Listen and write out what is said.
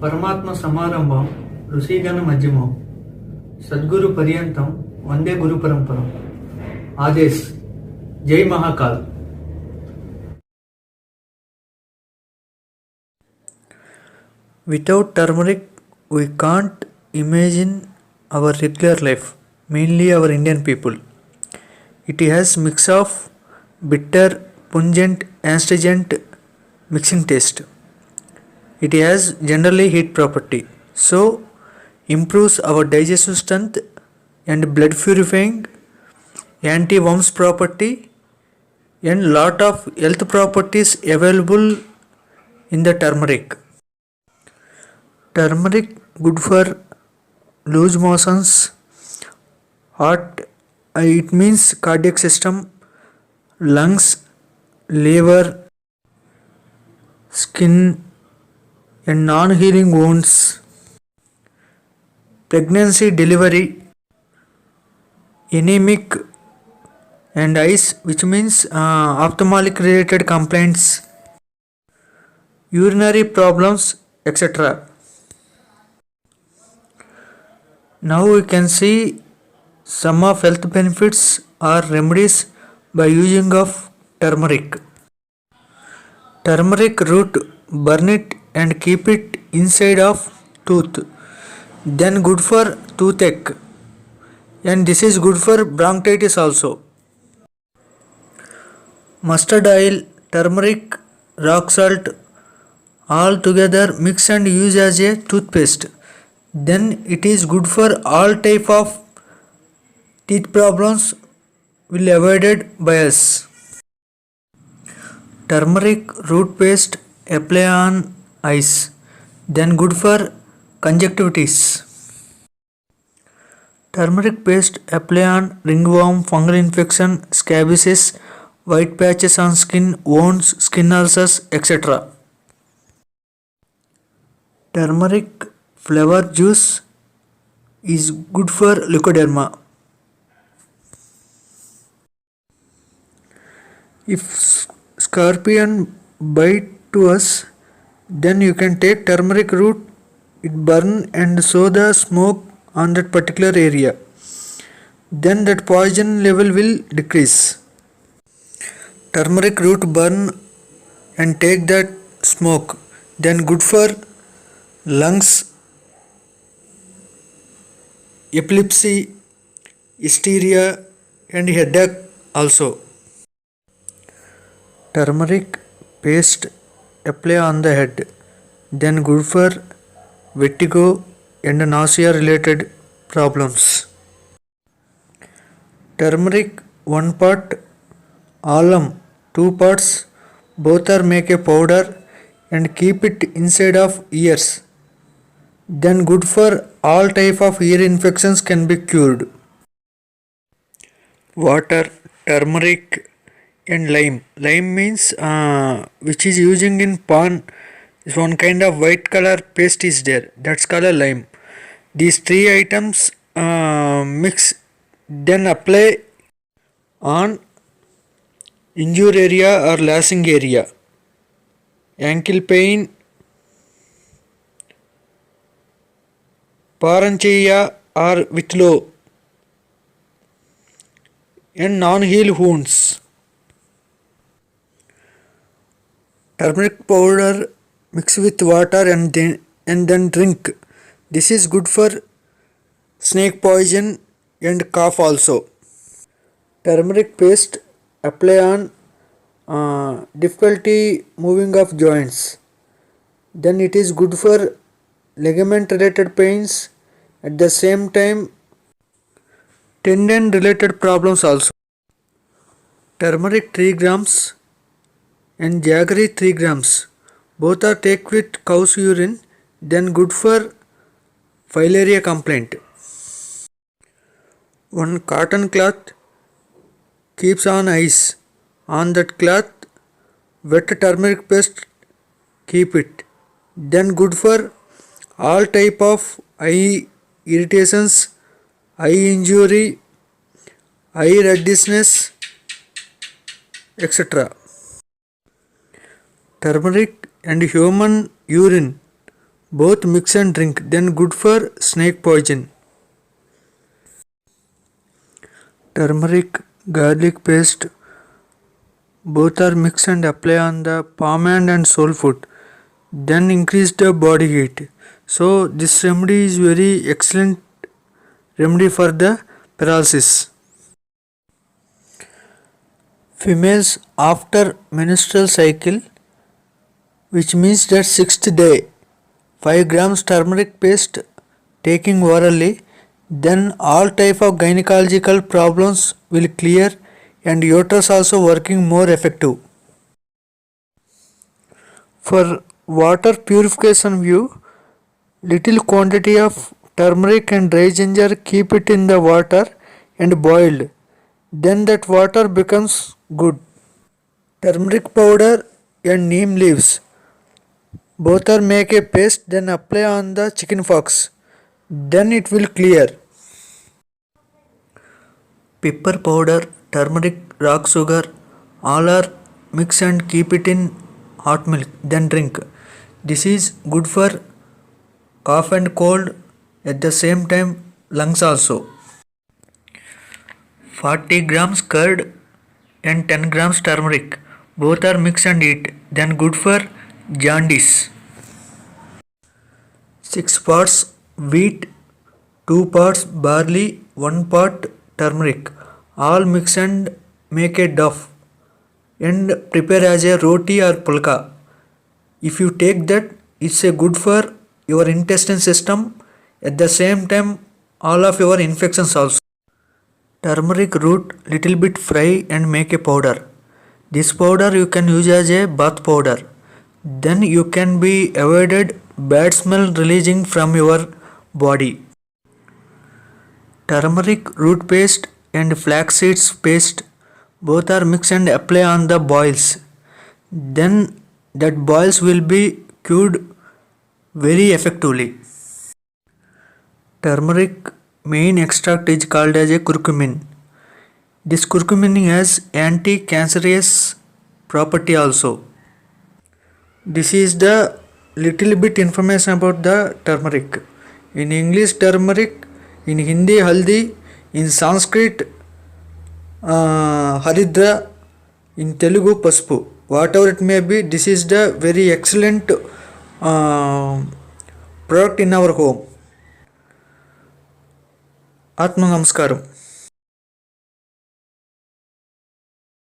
పరమాత్మ సమారంభం ఋషిగణ మధ్యమం సద్గురు పర్యంతం వందే గురు పరంపరం. ఆదేశ్. జై Mahakal. Without turmeric, we can't imagine our regular life, mainly our Indian people. It has mix of bitter, pungent, astringent mixing taste. It has generally heat property, so improves our digestive strength and blood purifying, anti-worms property, and lot of health properties available in the turmeric. Turmeric good for loose motions, heart, it means cardiac system, lungs, liver, skin and non-healing wounds, pregnancy, delivery, anemic and eyes, which means ophthalmic related complaints, urinary problems, etc. Now we can see some of health benefits or remedies by using of turmeric. Turmeric root, burn it and keep it inside of tooth, then good for toothache, and this is good for bronchitis also. Mustard oil, turmeric, rock salt, all together mix and use as a toothpaste, then it is good for all type of teeth problems will avoided by us. Turmeric root paste apply on eyes, then good for conjunctivitis. Turmeric paste apply on ringworm, fungal infection, scabies, white patches on skin, wounds, skin ulcers, etc. Turmeric flower juice is good for leukoderma. If scorpion bite to us, then you can take turmeric root, it burn and sow the smoke on that particular area, then that poison level will decrease. Turmeric root burn and take that smoke, then good for lungs, epilepsy, hysteria and headache also. Turmeric paste apply on the head, then good for vertigo and nausea related problems. Turmeric 1 part, alum 2 parts, both are make a powder and keep it inside of ears, then good for all type of ear infections can be cured. Water, turmeric and lime. Lime means which is using in pan, is one kind of white color paste is there, that's called lime. These three items mix, then apply on injured area or lacing area, ankle pain, parancheya or with low, and non-heal wounds. Turmeric powder mix with water and then drink. This is good for snake poison and cough also. Turmeric paste apply on difficulty moving of joints, then it is good for ligament related pains, at the same time tendon related problems also. turmeric 3 grams and jaggery 3 grams. Both are take with cow's urine, then good for filaria complaint. One cotton cloth keeps on ice. On that cloth, wet turmeric paste keep it. Then good for all type of eye irritations, eye injury, eye redness, etc. Turmeric and human urine both mix and drink, then good for snake poison. Turmeric, garlic paste both are mixed and apply on the palm hand and sole foot, then increase the body heat. So this remedy is very excellent remedy for the paralysis. Females after menstrual cycle, which means that 6th day, 5 grams turmeric paste taking orally, then all type of gynecological problems will clear and uterus also working more effective. For water purification view, little quantity of turmeric and dry ginger, keep it in the water and boiled, then that water becomes good. Turmeric powder and neem leaves both are make a paste, then apply on the chicken pox, then it will clear. Pepper powder, turmeric, rock sugar, all are mix and keep it in hot milk, then drink. This is good for cough and cold, at the same time lungs also. 40 grams curd and 10 grams turmeric both are mix and eat, then good for jaundice. 6 parts wheat, 2 parts barley, 1 part turmeric, all mix and make a dough and prepare as a roti or pulka. If you take that, it's a good for your intestine system, at the same time all of your infections also. Turmeric root little bit fry and make a powder. This powder you can use as a bath powder, then you can be avoided bad smell releasing from your body. Turmeric root paste and flax seeds paste both are mixed and apply on the boils, then that boils will be cured very effectively. Turmeric main extract is called as a curcumin. This curcumin has anti-cancerous property also. This is the little bit information about the turmeric. In English turmeric, in Hindi haldi, in Sanskrit haridra, in Telugu pasupu. Whatever it may be, this is the very excellent product in our home. Atma Namaskaram.